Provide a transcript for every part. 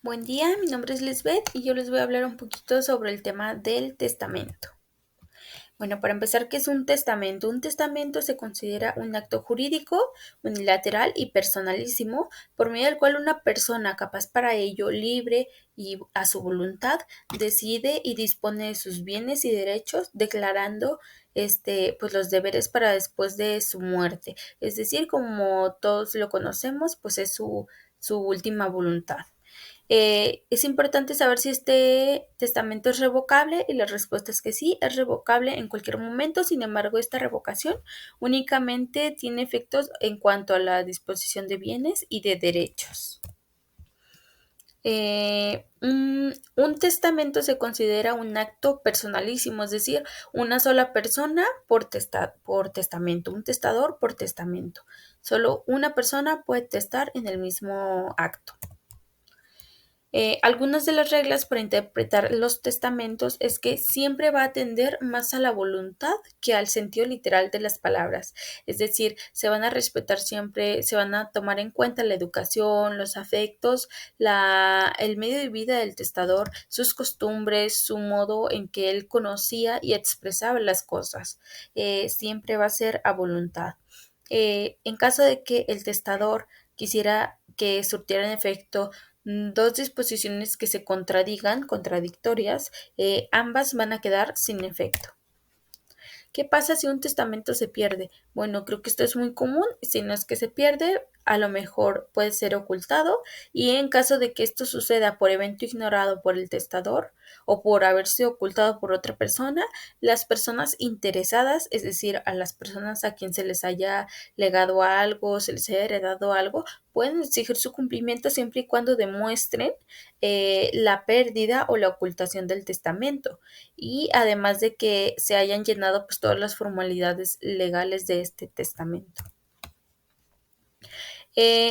Buen día, mi nombre es Lisbeth y yo les voy a hablar un poquito sobre el tema del testamento. Bueno, para empezar, ¿qué es un testamento? Un testamento se considera un acto jurídico, unilateral y personalísimo, por medio del cual una persona capaz para ello, libre y a su voluntad, decide y dispone de sus bienes y derechos, declarando pues los deberes para después de su muerte. Es decir, como todos lo conocemos, pues es su última voluntad. Es importante saber si este testamento es revocable y la respuesta es que sí, es revocable en cualquier momento. Sin embargo, esta revocación únicamente tiene efectos en cuanto a la disposición de bienes y de derechos. Un testamento se considera un acto personalísimo, es decir, una sola persona por testamento, un testador por testamento. Solo una persona puede testar en el mismo acto. Algunas de las reglas para interpretar los testamentos es que siempre va a atender más a la voluntad que al sentido literal de las palabras. Es decir, se van a respetar siempre, se van a tomar en cuenta la educación, los afectos, el medio de vida del testador, sus costumbres, su modo en que él conocía y expresaba las cosas. Siempre va a ser a voluntad. En caso de que el testador quisiera que surtieran efecto dos disposiciones que se contradictorias, ambas van a quedar sin efecto. ¿Qué pasa si un testamento se pierde? Bueno, creo que esto es muy común. Si no es que se pierde, a lo mejor puede ser ocultado, y en caso de que esto suceda por evento ignorado por el testador o por haberse ocultado por otra persona, las personas interesadas, es decir, a las personas a quien se les haya legado algo, se les haya heredado algo, pueden exigir su cumplimiento siempre y cuando demuestren la pérdida o la ocultación del testamento, y además de que se hayan llenado pues todas las formalidades legales de este testamento.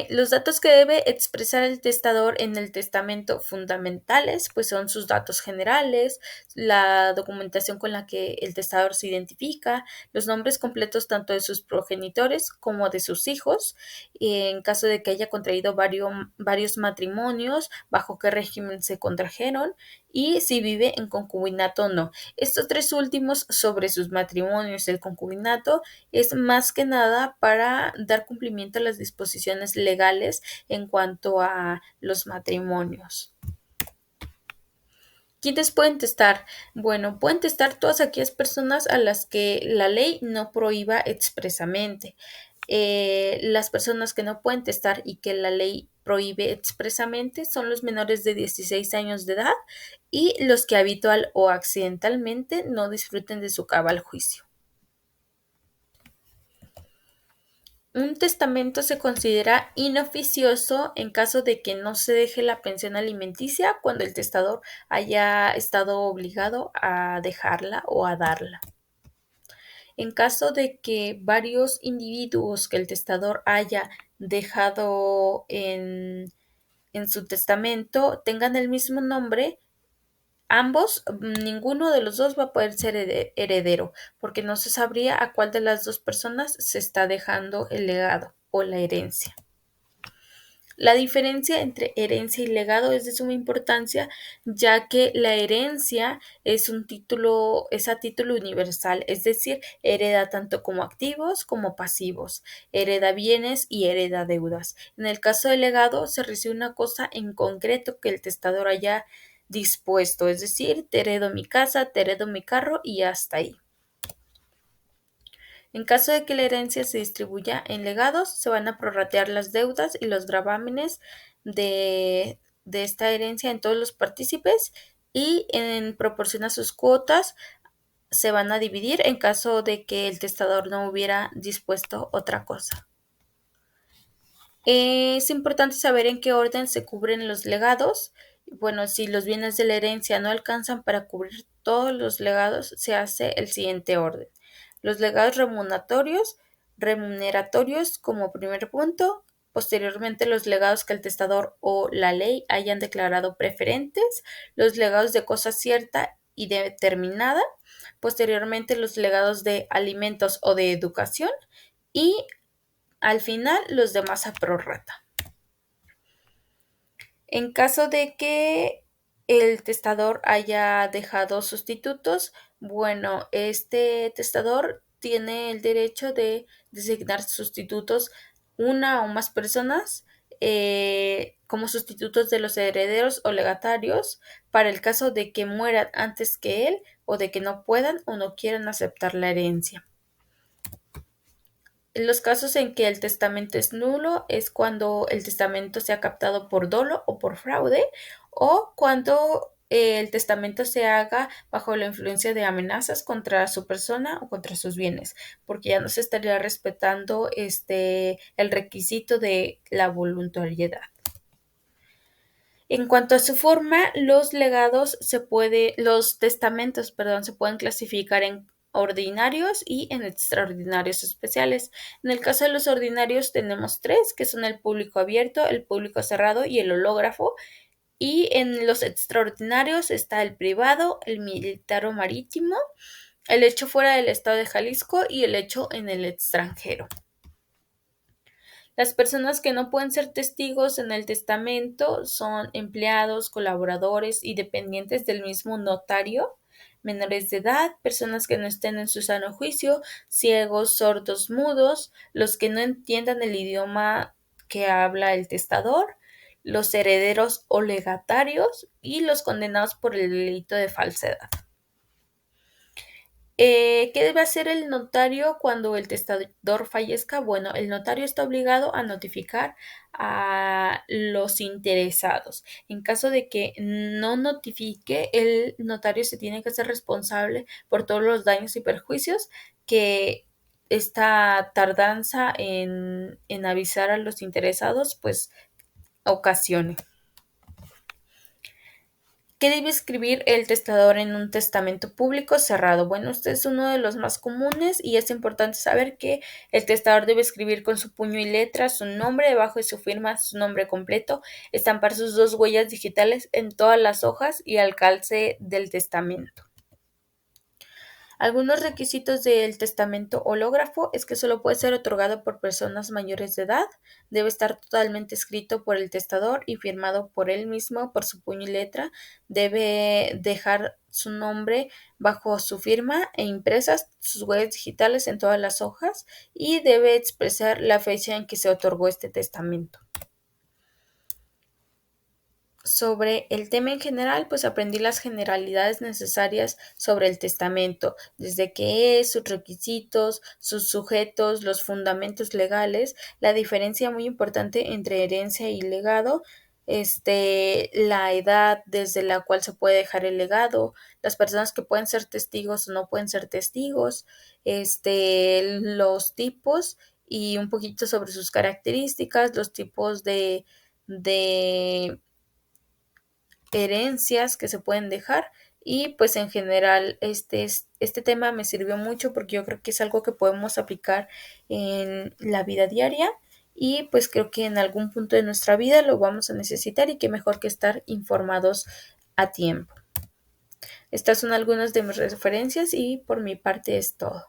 Los datos que debe expresar el testador en el testamento fundamentales, pues son sus datos generales, la documentación con la que el testador se identifica, los nombres completos tanto de sus progenitores como de sus hijos, en caso de que haya contraído varios matrimonios, bajo qué régimen se contrajeron y si vive en concubinato o no. Estos tres últimos sobre sus matrimonios y el concubinato es más que nada para dar cumplimiento a las disposiciones legales en cuanto a los matrimonios. ¿Quiénes pueden testar? Bueno, pueden testar todas aquellas personas a las que la ley no prohíba expresamente. Las personas que no pueden testar y que la ley prohíbe expresamente son los menores de 16 años de edad y los que habitual o accidentalmente no disfruten de su cabal juicio. Un testamento se considera inoficioso en caso de que no se deje la pensión alimenticia cuando el testador haya estado obligado a dejarla o a darla. En caso de que varios individuos que el testador haya dejado en su testamento tengan el mismo nombre, ambos, ninguno de los dos va a poder ser heredero, porque no se sabría a cuál de las dos personas se está dejando el legado o la herencia. La diferencia entre herencia y legado es de suma importancia, ya que la herencia es a título universal, es decir, hereda tanto como activos como pasivos, hereda bienes y hereda deudas. En el caso del legado, se recibe una cosa en concreto que el testador haya dispuesto, es decir, te heredo mi casa, te heredo mi carro y hasta ahí. En caso de que la herencia se distribuya en legados, se van a prorratear las deudas y los gravámenes de esta herencia en todos los partícipes, y en proporción a sus cuotas se van a dividir en caso de que el testador no hubiera dispuesto otra cosa. Es importante saber en qué orden se cubren los legados. Bueno, si los bienes de la herencia no alcanzan para cubrir todos los legados, se hace el siguiente orden. Los legados remuneratorios como primer punto, posteriormente los legados que el testador o la ley hayan declarado preferentes, los legados de cosa cierta y determinada, posteriormente los legados de alimentos o de educación, y al final los demás a prorrata. En caso de que el testador haya dejado sustitutos, bueno, este testador tiene el derecho de designar sustitutos, una o más personas, como sustitutos de los herederos o legatarios para el caso de que mueran antes que él o de que no puedan o no quieran aceptar la herencia. En los casos en que el testamento es nulo es cuando el testamento se ha captado por dolo o por fraude, o cuando el testamento se haga bajo la influencia de amenazas contra su persona o contra sus bienes, porque ya no se estaría respetando el requisito de la voluntariedad. En cuanto a su forma, los testamentos, perdón, se pueden clasificar en ordinarios y en extraordinarios especiales. En el caso de los ordinarios tenemos tres, que son el público abierto, el público cerrado y el hológrafo. Y en los extraordinarios está el privado, el militar o marítimo, el hecho fuera del estado de Jalisco y el hecho en el extranjero. Las personas que no pueden ser testigos en el testamento son empleados, colaboradores y dependientes del mismo notario, menores de edad, personas que no estén en su sano juicio, ciegos, sordos, mudos, los que no entiendan el idioma que habla el testador, los herederos o legatarios y los condenados por el delito de falsedad. ¿Qué debe hacer el notario cuando el testador fallezca? Bueno, el notario está obligado a notificar a los interesados. En caso de que no notifique, el notario se tiene que hacer responsable por todos los daños y perjuicios que esta tardanza en avisar a los interesados, pues ocasione. ¿Qué debe escribir el testador en un testamento público cerrado? Bueno, este es uno de los más comunes y es importante saber que el testador debe escribir con su puño y letra su nombre, debajo de su firma su nombre completo, estampar sus 2 huellas digitales en todas las hojas y al calce del testamento. Algunos requisitos del testamento hológrafo es que solo puede ser otorgado por personas mayores de edad, debe estar totalmente escrito por el testador y firmado por él mismo por su puño y letra, debe dejar su nombre bajo su firma e impresas sus huellas digitales en todas las hojas y debe expresar la fecha en que se otorgó este testamento. Sobre el tema en general, pues aprendí las generalidades necesarias sobre el testamento, desde qué es, sus requisitos, sus sujetos, los fundamentos legales, la diferencia muy importante entre herencia y legado, la edad desde la cual se puede dejar el legado, las personas que pueden ser testigos o no pueden ser testigos, los tipos y un poquito sobre sus características, los tipos de herencias que se pueden dejar y pues en general este tema me sirvió mucho porque yo creo que es algo que podemos aplicar en la vida diaria y pues creo que en algún punto de nuestra vida lo vamos a necesitar y qué mejor que estar informados a tiempo. Estas son algunas de mis referencias y por mi parte es todo.